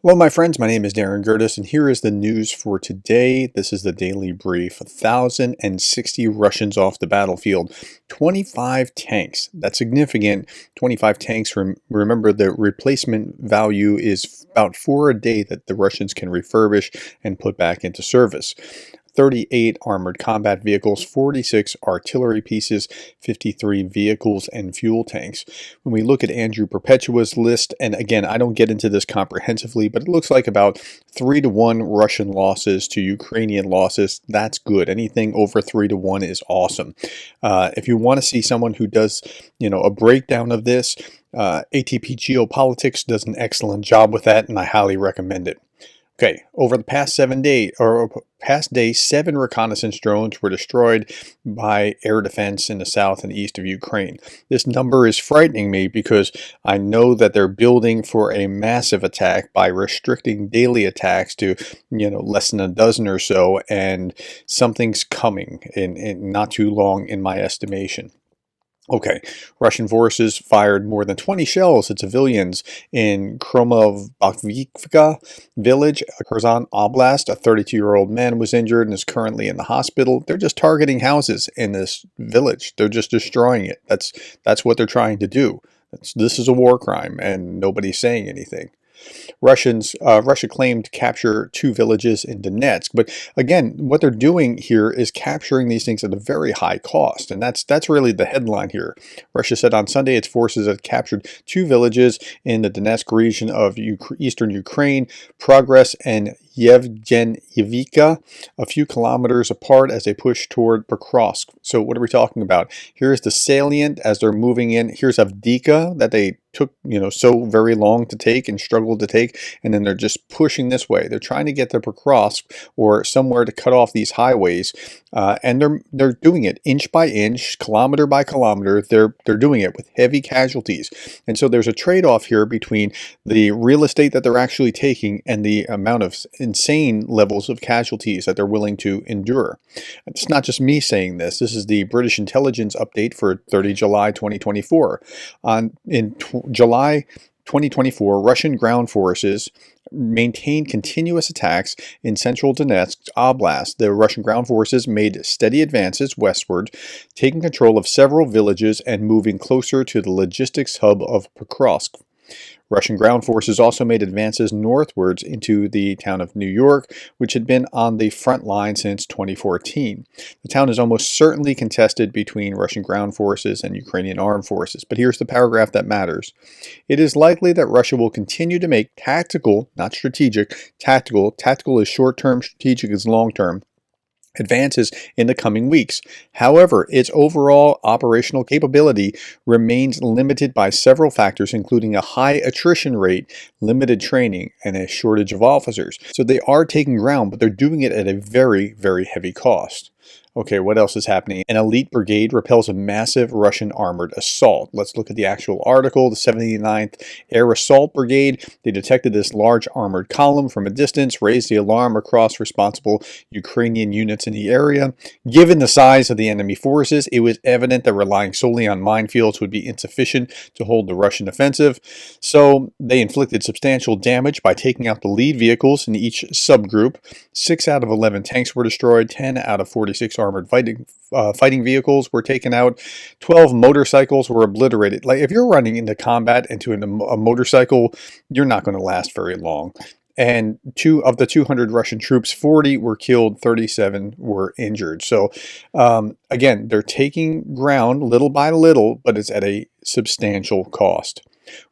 Well, my friends, my name is Darren Gerdes, and here is the news for today. This is the daily brief. 1,060 Russians off the battlefield, 25 tanks. That's significant. 25 tanks. Remember, the replacement value is about 4 a day that the Russians can refurbish and put back into service. 38 armored combat vehicles, 46 artillery pieces, 53 vehicles and fuel tanks. When we look at Andrew Perpetua's list, and again, I don't get into this comprehensively, but it looks like about 3-to-1 Russian losses to Ukrainian losses. That's good. Anything over 3-to-1 is awesome. If you want to see someone who does, a breakdown of this, ATP Geopolitics does an excellent job with that, and I highly recommend it. Okay, over the past 7 reconnaissance drones were destroyed by air defense in the south and east of Ukraine. This number is frightening me because I know that they're building for a massive attack by restricting daily attacks to, less than a dozen or so, and something's coming in not too long in my estimation. Okay, Russian forces fired more than 20 shells at civilians in Kromovokivka village, Kherson Oblast. A 32-year-old man was injured and is currently in the hospital. They're just targeting houses in this village. They're just destroying it. That's what they're trying to do. This is a war crime, and nobody's saying anything. Russia claimed to capture 2 villages in Donetsk, but again, what they're doing here is capturing these things at a very high cost, and that's really the headline here. Russia said on Sunday its forces had captured 2 villages in the Donetsk region of eastern Ukraine, Progress and Yevgenyivka, a few kilometers apart as they push toward Pokrovsk. So what are we talking about? Here's the salient as they're moving in. Here's Avdiivka that they took, so very long to take and struggled to take, and then they're just pushing this way. They're trying to get to Pokrovsk or somewhere to cut off these highways, and they're doing it inch by inch, kilometer by kilometer. They're doing it with heavy casualties, and so there's a trade-off here between the real estate that they're actually taking and the amount of insane levels of casualties that they're willing to endure. It's not just me saying this. This is the British intelligence update for 30 July 2024. In July 2024, Russian ground forces maintained continuous attacks in central Donetsk Oblast. The Russian ground forces made steady advances westward, taking control of several villages and moving closer to the logistics hub of Pokrovsk. Russian ground forces also made advances northwards into the town of New York, which had been on the front line since 2014. The town is almost certainly contested between Russian ground forces and Ukrainian armed forces. But here's the paragraph that matters. It is likely that Russia will continue to make tactical, not strategic, tactical is short-term, strategic is long-term, advances in the coming weeks. However, its overall operational capability remains limited by several factors, including a high attrition rate, limited training, and a shortage of officers. So they are taking ground, but they're doing it at a very, very heavy cost. Okay, what else is happening? An elite brigade repels a massive Russian armored assault. Let's look at the actual article. The 79th Air Assault Brigade, they detected this large armored column from a distance, raised the alarm across responsible Ukrainian units in the area. Given the size of the enemy forces, it was evident that relying solely on minefields would be insufficient to hold the Russian offensive. So they inflicted substantial damage by taking out the lead vehicles in each subgroup. 6 out of 11 tanks were destroyed, 10 out of 46 armored fighting vehicles were taken out, 12 motorcycles were obliterated. Like, if you're running into combat into a motorcycle, you're not going to last very long. And of the 200 Russian troops, 40 were killed, 37 were injured. So again, they're taking ground little by little, but it's at a substantial cost.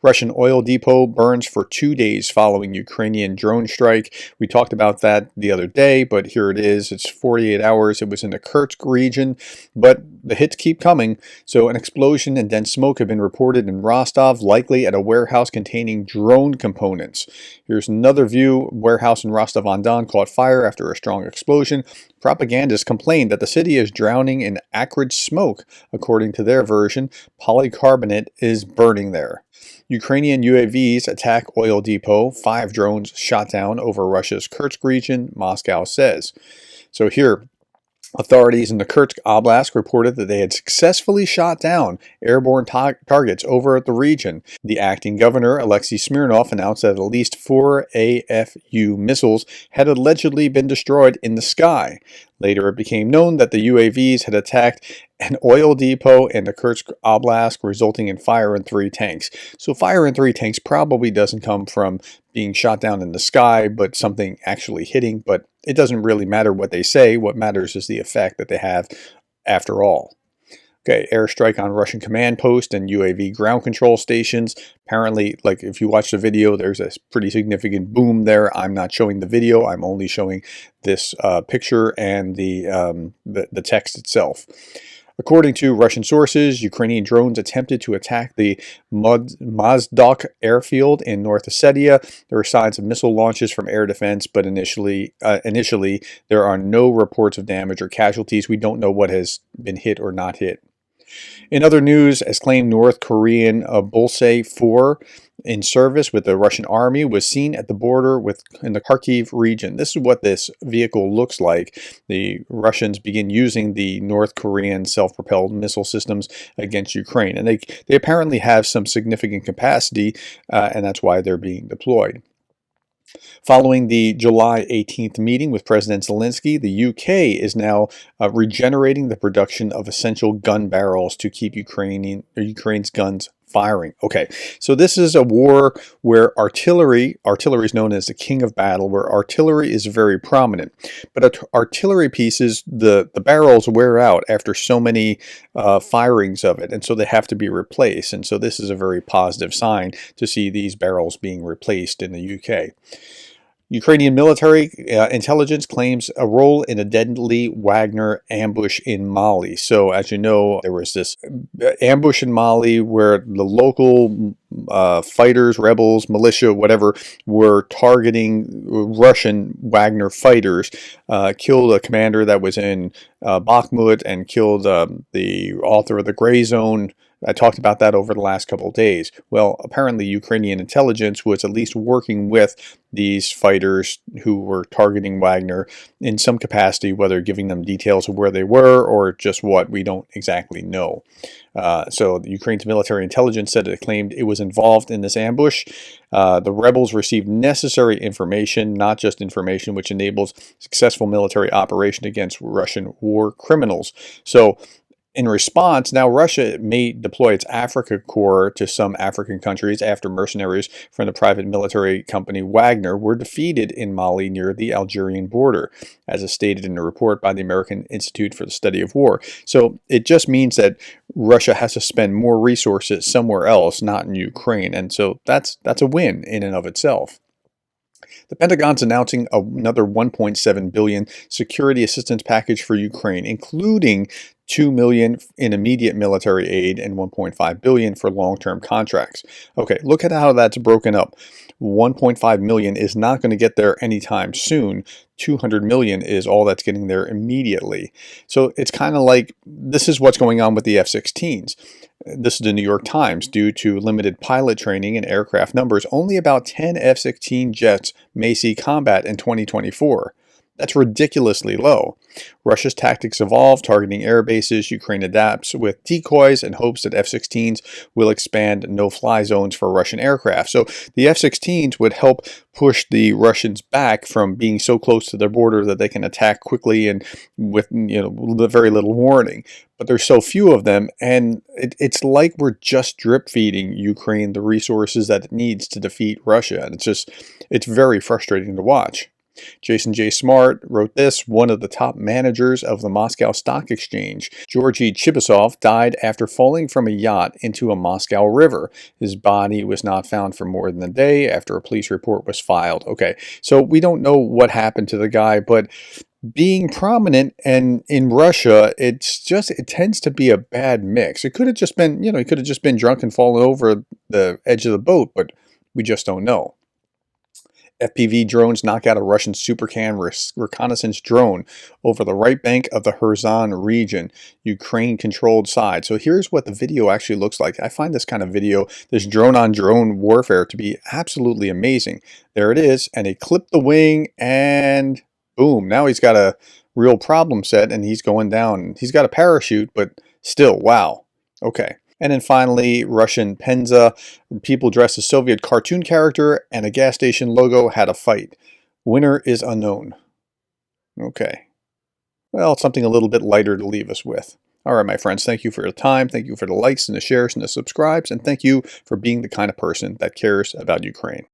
Russian oil depot burns for 2 days following Ukrainian drone strike. We talked about that the other day, but here it is. It's 48 hours. It was in the Kursk region, but the hits keep coming. So an explosion and dense smoke have been reported in Rostov, likely at a warehouse containing drone components. Here's another view. Warehouse in Rostov-on-Don caught fire after a strong explosion. Propagandists complained that the city is drowning in acrid smoke. According to their version, polycarbonate is burning there. Ukrainian UAVs attack oil depot. 5 drones shot down over Russia's Kursk region, Moscow says. So here, Authorities in the Kursk Oblast reported that they had successfully shot down airborne targets over the region. The acting governor, Alexei Smirnov, announced that at least 4 AFU missiles had allegedly been destroyed in the sky. Later, it became known that the UAVs had attacked an oil depot in the Kursk Oblast, resulting in fire in 3 tanks. So fire in 3 tanks probably doesn't come from being shot down in the sky, but something actually hitting. But it doesn't really matter what they say. What matters is the effect that they have after all. Okay, airstrike on Russian command post and UAV ground control stations. Apparently, like if you watch the video, there's a pretty significant boom there. I'm not showing the video. I'm only showing this picture and the text itself. According to Russian sources, Ukrainian drones attempted to attack the Mozdok airfield in North Ossetia. There were signs of missile launches from air defense, but initially there are no reports of damage or casualties. We don't know what has been hit or not hit. In other news, as claimed, North Korean Bullseye 4 in service with the Russian army was seen at the border in the Kharkiv region. This is what this vehicle looks like. The Russians begin using the North Korean self-propelled missile systems against Ukraine, and they apparently have some significant capacity, and that's why they're being deployed. Following the July 18th meeting with President Zelensky, the UK is now regenerating the production of essential gun barrels to keep Ukraine's guns firing. Okay, so this is a war where artillery is known as the king of battle, where artillery is very prominent. But artillery pieces, the barrels wear out after so many firings of it, and so they have to be replaced. And so this is a very positive sign to see these barrels being replaced in the UK. Ukrainian military intelligence claims a role in a deadly Wagner ambush in Mali. So, as you know, there was this ambush in Mali where the local fighters, rebels, militia, whatever, were targeting Russian Wagner fighters, killed a commander that was in Bakhmut, and killed the author of the Gray Zone. I talked about that over the last couple of days. Well, apparently Ukrainian intelligence was at least working with these fighters who were targeting Wagner in some capacity, whether giving them details of where they were or just what, we don't exactly know. So the Ukraine's military intelligence said it claimed it was involved in this ambush. The rebels received necessary information, not just information, which enables successful military operation against Russian war criminals. So in response, now Russia may deploy its Africa Corps to some African countries after mercenaries from the private military company Wagner were defeated in Mali near the Algerian border, as is stated in a report by the American Institute for the Study of War. So it just means that Russia has to spend more resources somewhere else, not in Ukraine, and so that's a win in and of itself. The Pentagon's announcing another $1.7 billion security assistance package for Ukraine, including $2 million in immediate military aid and $1.5 billion for long-term contracts. Okay, look at how that's broken up. $1.5 million is not going to get there anytime soon. $200 million is all that's getting there immediately. So it's kind of like this is what's going on with the F-16s. This is the New York Times. Due to limited pilot training and aircraft numbers, only about 10 F-16 jets may see combat in 2024. That's ridiculously low. Russia's tactics evolve, targeting air bases. Ukraine adapts with decoys and hopes that F-16s will expand no-fly zones for Russian aircraft. So the F-16s would help push the Russians back from being so close to their border that they can attack quickly and with very little warning. But there's so few of them, and it's like we're just drip feeding Ukraine the resources that it needs to defeat Russia, and it's very frustrating to watch. Jason J. Smart wrote this: one of the top managers of the Moscow Stock Exchange, Georgy Chibisov, died after falling from a yacht into a Moscow river. His body was not found for more than a day after a police report was filed. Okay, so we don't know what happened to the guy, but being prominent and in Russia, it tends to be a bad mix. It could have just been, he could have just been drunk and fallen over the edge of the boat, but we just don't know. FPV drones knock out a Russian Supercan reconnaissance drone over the right bank of the Kherson region, Ukraine-controlled side. So here's what the video actually looks like. I find this kind of video, this drone-on-drone warfare, to be absolutely amazing. There it is, and it clipped the wing, and Boom, now he's got a real problem set and he's going down. He's got a parachute, but still, wow. Okay. And then finally, Russian Penza. People dressed as Soviet cartoon character and a gas station logo had a fight. Winner is unknown. Okay. Well, something a little bit lighter to leave us with. All right, my friends, thank you for your time. Thank you for the likes and the shares and the subscribes. And thank you for being the kind of person that cares about Ukraine.